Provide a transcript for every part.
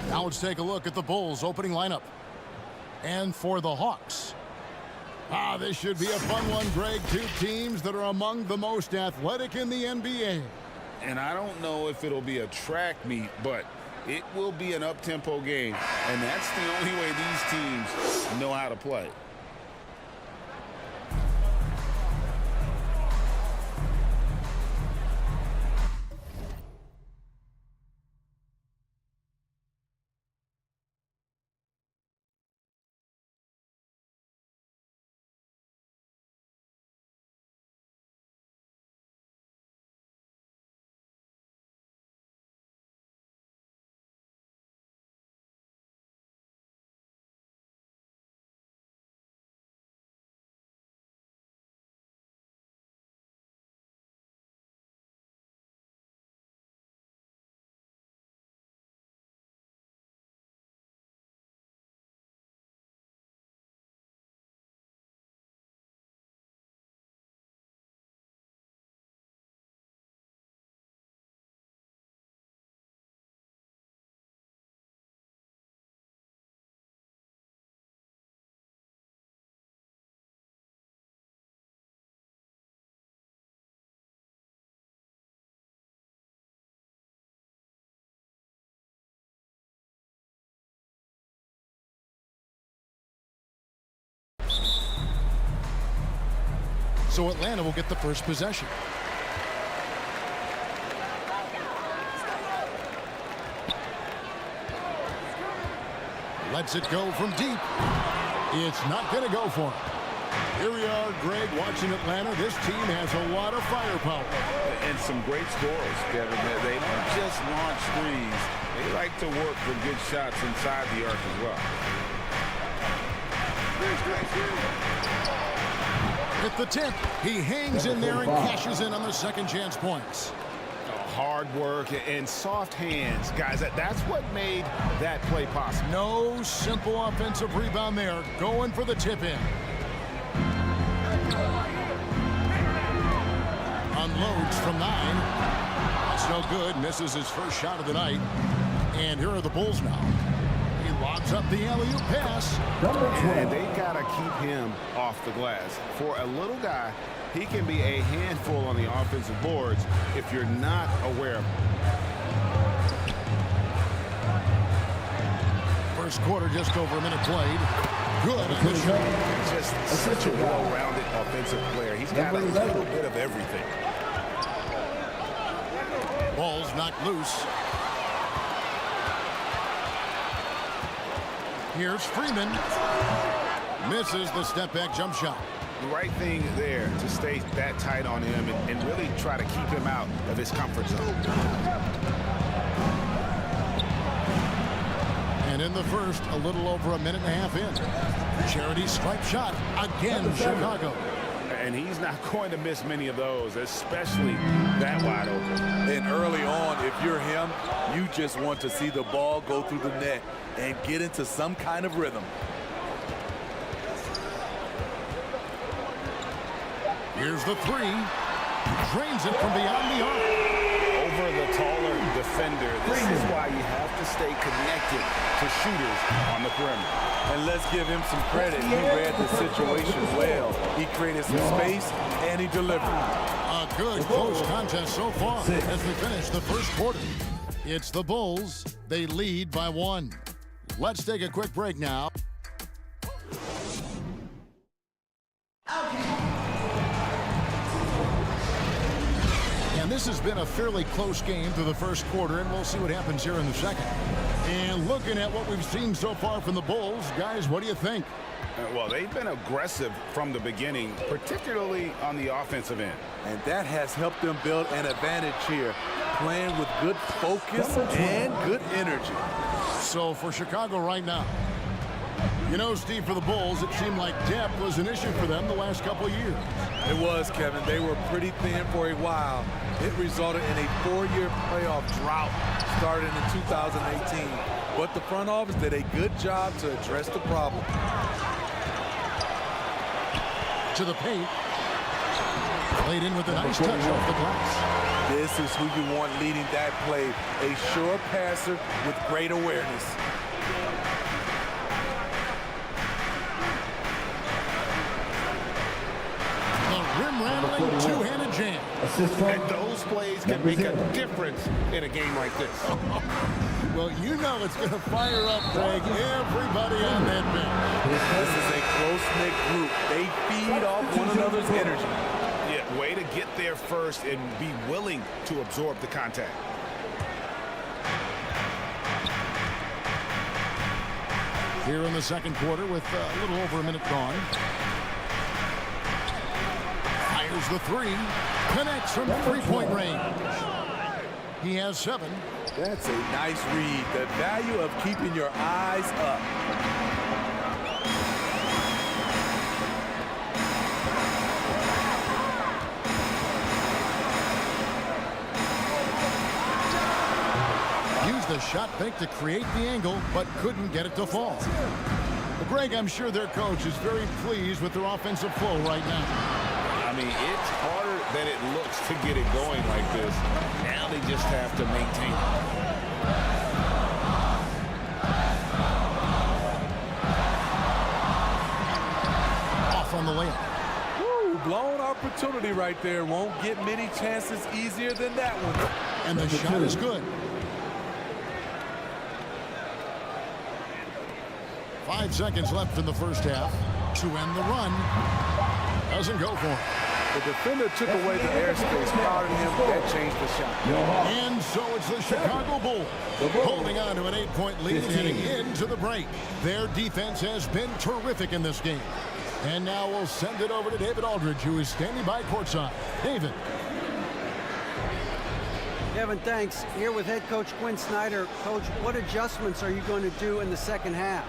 Now let's take a look at the Bulls' opening lineup. And for the Hawks. This should be a fun one, Greg. Two teams that are among the most athletic in the NBA. And I don't know if it'll be a track meet, but it will be an up-tempo game. And that's the only way these teams know how to play. So Atlanta will get the first possession. Lets it go from deep. It's not going to go for him. Here we are, Greg, watching Atlanta. This team has a lot of firepower. And some great scorers, Kevin. They don't just launch threes. They like to work for good shots inside the arc as well. At the tip, he hangs in there and cashes in on the second chance points. Hard work and soft hands, guys. That's what made that play possible. No simple offensive rebound there. Going for the tip in. Unloads from 9. That's no good. Misses his first shot of the night. And here are the Bulls now. He lobs up the alley-oop pass. And they got to keep him off the glass. For a little guy, he can be a handful on the offensive boards if you're not aware of him. First quarter, just over a minute played. Good. Just such a well-rounded offensive player. He's got a little bit of everything. Ball's knocked loose. Here's Freeman. Misses the step-back jump shot. The right thing there to stay that tight on him and really try to keep him out of his comfort zone. And in the first, a little over a minute and a half in. Charity stripe shot again, Chicago. And he's not going to miss many of those, especially that wide open. And early on, if you're him, you just want to see the ball go through the net and get into some kind of rhythm. Here's the three. Drains it from beyond the arc. Over the taller defender. This is why you have to stay connected to shooters on the perimeter. And let's give him some credit. He read the situation well. He created some space, and he delivered. A good close contest so far as we finish the first quarter. It's the Bulls. They lead by 1. Let's take a quick break now. And this has been a fairly close game through the first quarter, and we'll see what happens here in the second. And looking at what we've seen so far from the Bulls, guys, what do you think? Well, they've been aggressive from the beginning, particularly on the offensive end. And that has helped them build an advantage here, playing with good focus and good energy. So for Chicago right now, you know, Steve, for the Bulls, it seemed like depth was an issue for them the last couple of years. It was, Kevin. They were pretty thin for a while. It resulted in a 4-year playoff drought started in 2018. But the front office did a good job to address the problem. To the paint. Played in with a nice touch off the glass. This is who you want leading that play. A sure passer with great awareness. The rim-rattling two-handed jam. And those plays can make a difference in a game like this. Well, you know it's going to fire up, Greg, everybody on that bench. This is a close-knit group. They feed off one another's energy. Yeah, way to get there first and be willing to absorb the contact. Here in the second quarter with a little over a minute gone. Fires the three. Connects from three-point range. He has 7. That's a nice read. The value of keeping your eyes up. Used the shot fake to create the angle, but couldn't get it to fall. Well, Greg, I'm sure their coach is very pleased with their offensive flow right now. I mean, it's harder than it looks to get it going like this. Now they just have to maintain it. Off on the layup. Woo, blown opportunity right there. Won't get many chances easier than that one. And the shot is good. 5 seconds left in the first half to end the run. Doesn't go for him. The defender took away the airspace, crowded him. That changed the shot. And so it's the Chicago Bulls holding on to an 8-point lead heading into the break. Their defense has been terrific in this game. And now we'll send it over to David Aldridge, who is standing by courtside. David. Kevin, thanks. Here with head coach Quinn Snyder. Coach, what adjustments are you going to do in the second half?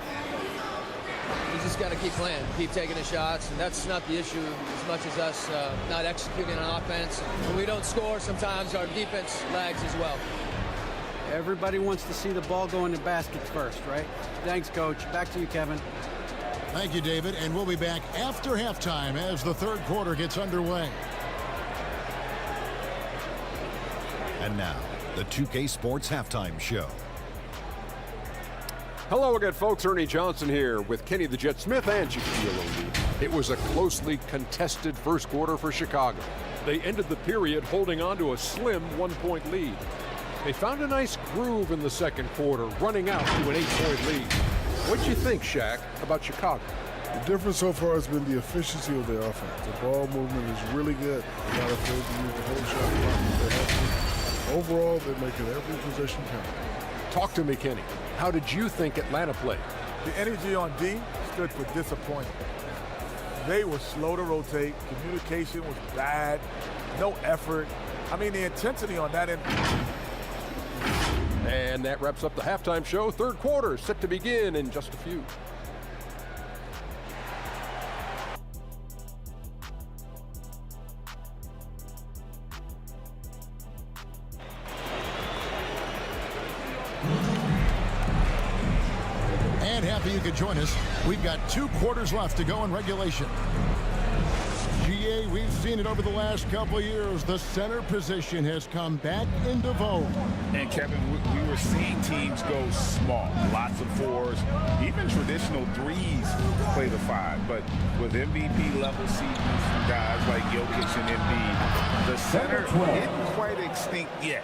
You just got to keep playing, keep taking the shots, and that's not the issue as much as us not executing on offense. When we don't score, sometimes our defense lags as well. Everybody wants to see the ball go in the baskets first, right? Thanks, Coach. Back to you, Kevin. Thank you, David, and we'll be back after halftime as the third quarter gets underway. And now, the 2K Sports Halftime Show. Hello again, folks. Ernie Johnson here with Kenny the Jet Smith and Shaquille O'Neal. It was a closely contested first quarter for Chicago. They ended the period holding on to a slim 1-point lead. They found a nice groove in the second quarter, running out to an 8-point lead. What do you think, Shaq, about Chicago? The difference so far has been the efficiency of their offense. The ball movement is really good. They're not afraid to use the whole shot clock if they have to. Overall, they're making every possession count. Talk to me, Kenny. How did you think Atlanta played? The energy on D stood for disappointment. They were slow to rotate. Communication was bad. No effort. I mean, the intensity on that end. And that wraps up the halftime show. Third quarter set to begin in just a few. And happy you could join us. We've got 2 quarters left to go in regulation. GA, we've seen it over the last couple of years. The center position has come back into vogue. And Kevin, we were seeing teams go small, lots of 4s, even traditional 3s play the 5. But with MVP level seasons from guys like Jokic and Embiid, the center isn't quite extinct yet.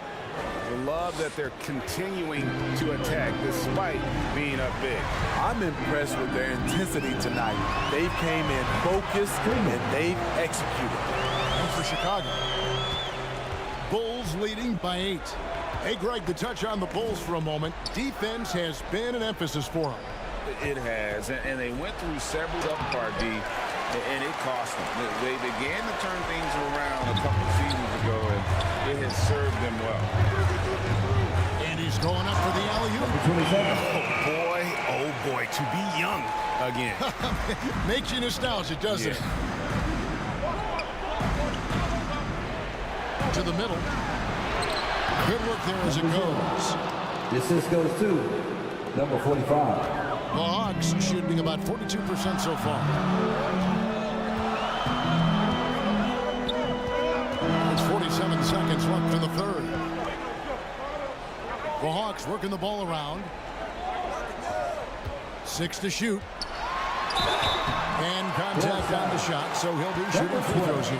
We love that they're continuing to attack despite being up big. I'm impressed with their intensity tonight. They came in focused and they've executed. And for Chicago, Bulls leading by 8. Hey, Greg, to touch on the Bulls for a moment, defense has been an emphasis for them. It has, and they went through several up-part D, and it cost them. They began to turn things around a couple seasons ago, and it has served them well. And he's going up for the alley-oop. Oh boy, to be young again. Makes you nostalgic, doesn't it? To the middle. Good work there as it goes. This goes to number 45. The Hawks shooting about 42% so far. It's 47 seconds left in the third. The Hawks working the ball around. 6 to shoot. And contact on the shot, so he'll be shooting free throws here.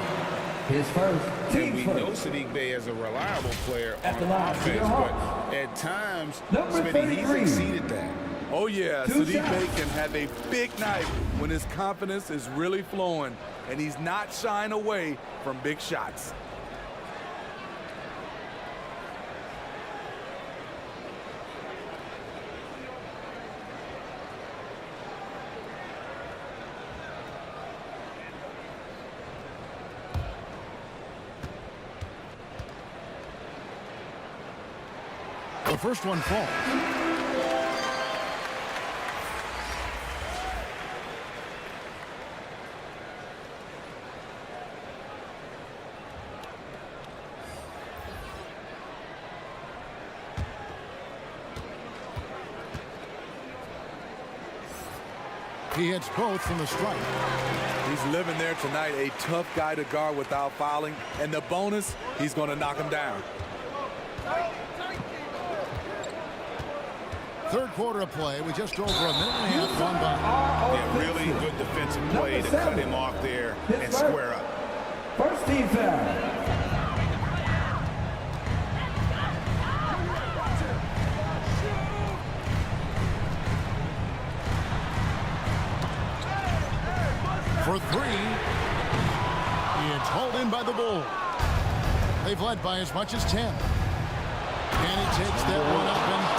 His first. And we know Sadiq Bey is a reliable player on offense, but at times, Smitty, he's exceeded that. Oh, yeah, Sadiq Bey can have a big night when his confidence is really flowing, and he's not shying away from big shots. The first one falls. He hits both from the strike. He's living there tonight, a tough guy to guard without fouling, and the bonus, he's going to knock him down. Third quarter of play with just over a minute and a half gone by. Yeah, really good defensive play to cut him off there and square up. First team foul. For three. It's hauled in by the Bulls. They've led by as much as 10. And he takes that one up and